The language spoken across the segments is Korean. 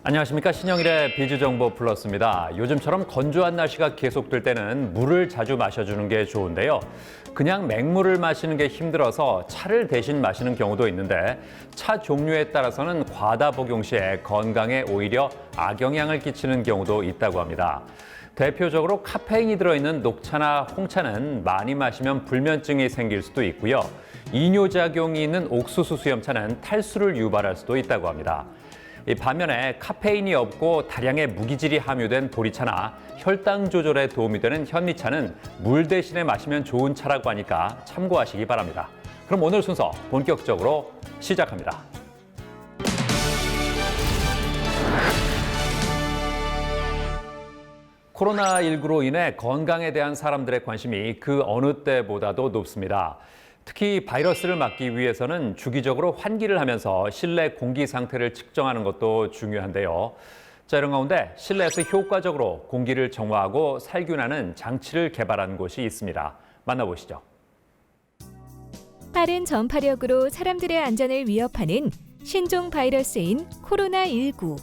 안녕하십니까. 신영일의 비주정보 플러스입니다. 요즘처럼 건조한 날씨가 계속될 때는 물을 자주 마셔주는 게 좋은데요. 그냥 맹물을 마시는 게 힘들어서 차를 대신 마시는 경우도 있는데 차 종류에 따라서는 과다 복용 시에 건강에 오히려 악영향을 끼치는 경우도 있다고 합니다. 대표적으로 카페인이 들어있는 녹차나 홍차는 많이 마시면 불면증이 생길 수도 있고요. 이뇨작용이 있는 옥수수 수염차는 탈수를 유발할 수도 있다고 합니다. 반면에 카페인이 없고 다량의 무기질이 함유된 보리차나 혈당 조절에 도움이 되는 현미차는 물 대신에 마시면 좋은 차라고 하니까 참고하시기 바랍니다. 그럼 오늘 순서 본격적으로 시작합니다. 코로나19로 인해 건강에 대한 사람들의 관심이 그 어느 때보다도 높습니다. 특히 바이러스를 막기 위해서는 주기적으로 환기를 하면서 실내 공기 상태를 측정하는 것도 중요한데요. 자, 이런 가운데 실내에서 효과적으로 공기를 정화하고 살균하는 장치를 개발한 곳이 있습니다. 만나보시죠. 빠른 전파력으로 사람들의 안전을 위협하는 신종 바이러스인 코로나19.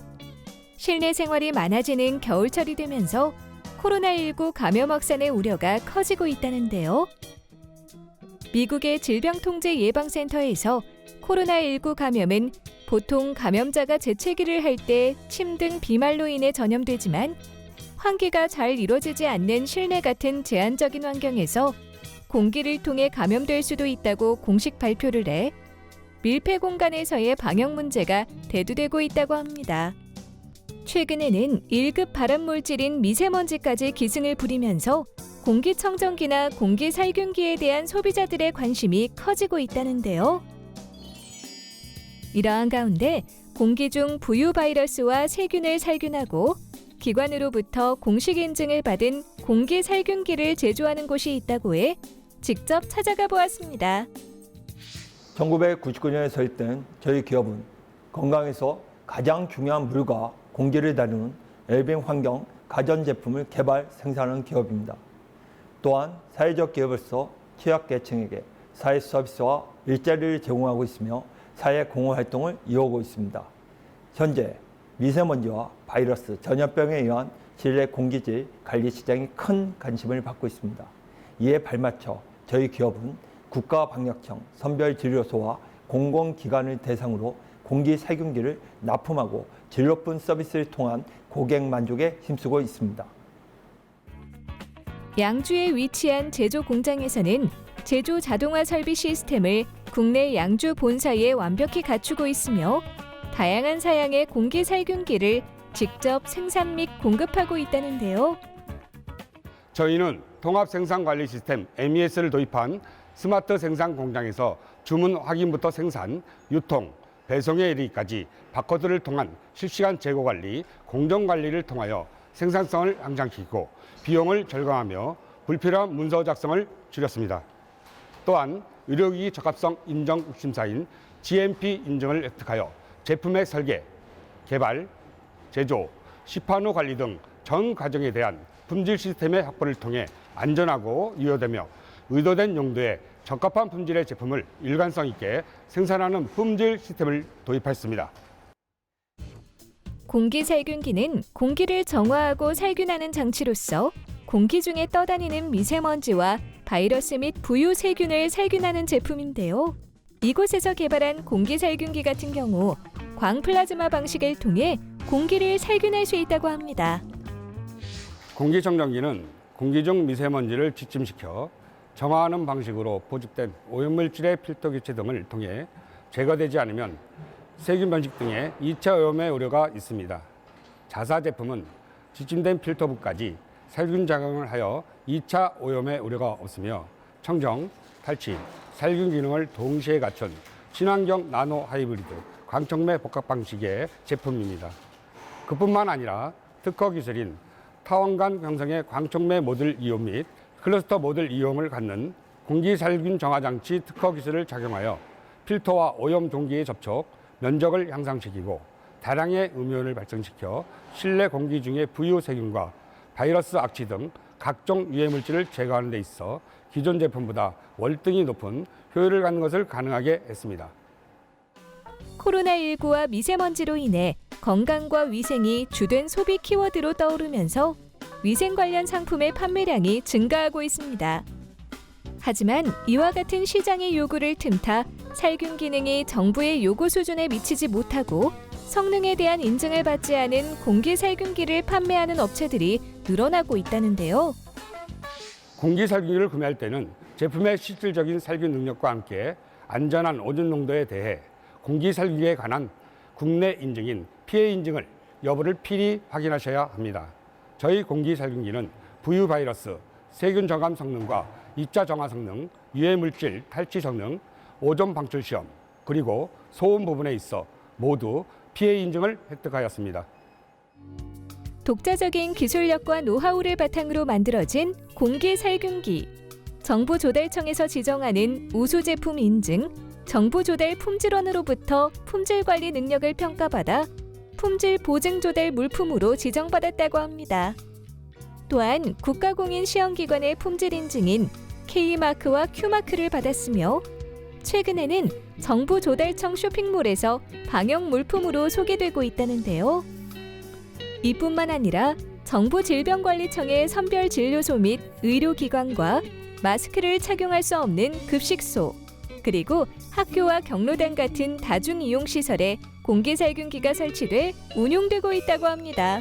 실내 생활이 많아지는 겨울철이 되면서 코로나19 감염 확산의 우려가 커지고 있다는데요. 미국의 질병통제예방센터에서 코로나19 감염은 보통 감염자가 재채기를 할 때 침 등 비말로 인해 전염되지만 환기가 잘 이루어지지 않는 실내 같은 제한적인 환경에서 공기를 통해 감염될 수도 있다고 공식 발표를 해 밀폐 공간에서의 방역 문제가 대두되고 있다고 합니다. 최근에는 1급 발암물질인 미세먼지까지 기승을 부리면서 공기청정기나 공기살균기에 대한 소비자들의 관심이 커지고 있다는데요. 이러한 가운데 공기 중 부유 바이러스와 세균을 살균하고 기관으로부터 공식 인증을 받은 공기살균기를 제조하는 곳이 있다고 해 직접 찾아가 보았습니다. 1999년에 설립된 저희 기업은 건강에서 가장 중요한 물과 공기를 다루는 웰빙 환경 가전제품을 개발, 생산하는 기업입니다. 또한 사회적 기업으로서 취약계층에게 사회 서비스와 일자리를 제공하고 있으며 사회 공헌 활동을 이어오고 있습니다. 현재 미세먼지와 바이러스, 전염병에 의한 실내 공기질 관리 시장이 큰 관심을 받고 있습니다. 이에 발맞춰 저희 기업은 국가방역청, 선별진료소와 공공기관을 대상으로 공기살균기를 납품하고 진로분 서비스를 통한 고객 만족에 힘쓰고 있습니다. 양주에 위치한 제조 공장에서는 제조 자동화 설비 시스템을 국내 양주 본사에 완벽히 갖추고 있으며 다양한 사양의 공기 살균기를 직접 생산 및 공급하고 있다는데요. 저희는 통합 생산 관리 시스템 MES를 도입한 스마트 생산 공장에서 주문 확인부터 생산, 유통, 배송에 이르기까지 바코드를 통한 실시간 재고 관리, 공정 관리를 통하여 생산성을 향상시키고 비용을 절감하며 불필요한 문서 작성을 줄였습니다. 또한 의료기기 적합성 인정 심사인 GMP 인증을 획득하여 제품의 설계, 개발, 제조, 시판 후 관리 등 전 과정에 대한 품질 시스템의 확보를 통해 안전하고 유효되며 의도된 용도에 적합한 품질의 제품을 일관성 있게 생산하는 품질 시스템을 도입했습니다. 공기살균기는 공기를 정화하고 살균하는 장치로서 공기 중에 떠다니는 미세먼지와 바이러스 및 부유 세균을 살균하는 제품인데요. 이곳에서 개발한 공기살균기 같은 경우 광플라즈마 방식을 통해 공기를 살균할 수 있다고 합니다. 공기청정기는 공기 중 미세먼지를 집중시켜 정화하는 방식으로 포집된 오염물질의 필터 교체 등을 통해 제거되지 않으면 세균 번식 등의 2차 오염의 우려가 있습니다. 자사 제품은 지침된 필터부까지 살균 작용을 하여 2차 오염의 우려가 없으며 청정, 탈취, 살균 기능을 동시에 갖춘 친환경 나노 하이브리드 광촉매 복합 방식의 제품입니다. 그뿐만 아니라 특허 기술인 타원간 형성의 광촉매 모듈 이용 및 클러스터 모듈 이용을 갖는 공기살균 정화장치 특허 기술을 작용하여 필터와 오염 동기의 접촉, 면적을 향상시키고 다량의 음이온을 발생시켜 실내 공기 중의 부유 세균과 바이러스 악취 등 각종 유해 물질을 제거하는 데 있어 기존 제품보다 월등히 높은 효율을 갖는 것을 가능하게 했습니다. 코로나19와 미세먼지로 인해 건강과 위생이 주된 소비 키워드로 떠오르면서 위생 관련 상품의 판매량이 증가하고 있습니다. 하지만 이와 같은 시장의 요구를 틈타 살균 기능이 정부의 요구 수준에 미치지 못하고 성능에 대한 인증을 받지 않은 공기 살균기를 판매하는 업체들이 늘어나고 있다는데요. 공기 살균기를 구매할 때는 제품의 실질적인 살균 능력과 함께 안전한 오존 농도에 대해 공기 살균기에 관한 국내 인증인 PA 인증을 여부를 필히 확인하셔야 합니다. 저희 공기 살균기는 부유 바이러스, 세균 저감 성능과 2차 정화 성능, 유해 물질 탈취 성능, 오존 방출 시험, 그리고 소음 부분에 있어 모두 PA 인증을 획득하였습니다. 독자적인 기술력과 노하우를 바탕으로 만들어진 공기 살균기. 정부 조달청에서 지정하는 우수 제품 인증, 정부 조달 품질원으로부터 품질 관리 능력을 평가받아 품질 보증 조달 물품으로 지정받았다고 합니다. 또한 국가공인 시험기관의 품질 인증인 K마크와 Q마크를 받았으며 최근에는 정부 조달청 쇼핑몰에서 방역 물품으로 소개되고 있다는데요. 이뿐만 아니라 정부 질병관리청의 선별진료소 및 의료기관과 마스크를 착용할 수 없는 급식소, 그리고 학교와 경로당 같은 다중이용시설에 공기살균기가 설치돼 운용되고 있다고 합니다.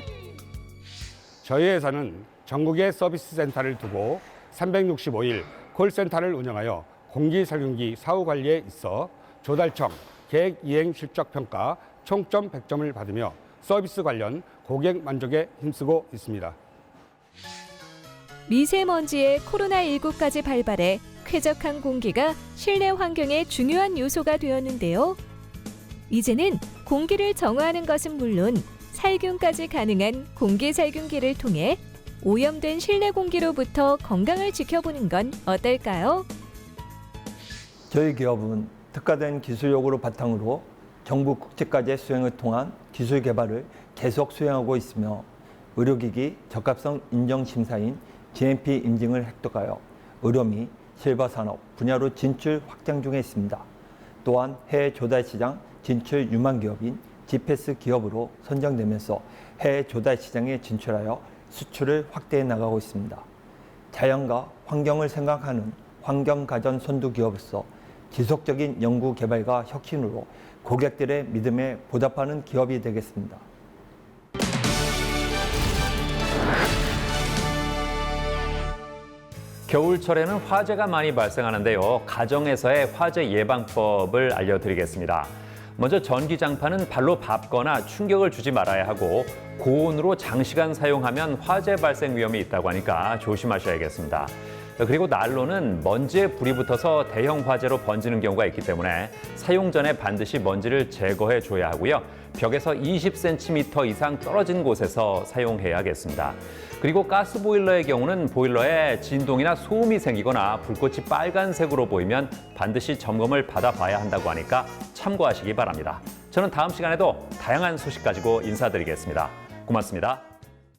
저희 회사는 전국에 서비스 센터를 두고 365일 콜센터를 운영하여 공기 살균기 사후 관리에 있어 조달청 계획 이행 실적 평가 총점 100점을 받으며 서비스 관련 고객 만족에 힘쓰고 있습니다. 미세먼지에 코로나19까지 발발해 쾌적한 공기가 실내 환경의 중요한 요소가 되었는데요. 이제는 공기를 정화하는 것은 물론 살균까지 가능한 공기 살균기를 통해 오염된 실내 공기로부터 건강을 지켜보는 건 어떨까요? 저희 기업은 특화된 기술 요구를 바탕으로 정부 국제과제 수행을 통한 기술 개발을 계속 수행하고 있으며 의료기기 적합성 인정 심사인 GMP 인증을 획득하여 의료 및 실버 산업 분야로 진출 확장 중에 있습니다. 또한 해외 조달 시장 진출 유망 기업인 GPS 기업으로 선정되면서 해외 조달 시장에 진출하여 수출을 확대해 나가고 있습니다. 자연과 환경을 생각하는 환경가전 선두 기업으로서 지속적인 연구 개발과 혁신으로 고객들의 믿음에 보답하는 기업이 되겠습니다. 겨울철에는 화재가 많이 발생하는데요. 가정에서의 화재 예방법을 알려드리겠습니다. 먼저 전기장판은 발로 밟거나 충격을 주지 말아야 하고 고온으로 장시간 사용하면 화재 발생 위험이 있다고 하니까 조심하셔야겠습니다. 그리고 난로는 먼지에 불이 붙어서 대형 화재로 번지는 경우가 있기 때문에 사용 전에 반드시 먼지를 제거해 줘야 하고요. 벽에서 20cm 이상 떨어진 곳에서 사용해야겠습니다. 그리고 가스보일러의 경우는 보일러에 진동이나 소음이 생기거나 불꽃이 빨간색으로 보이면 반드시 점검을 받아봐야 한다고 하니까 참고하시기 바랍니다. 저는 다음 시간에도 다양한 소식 가지고 인사드리겠습니다. 고맙습니다.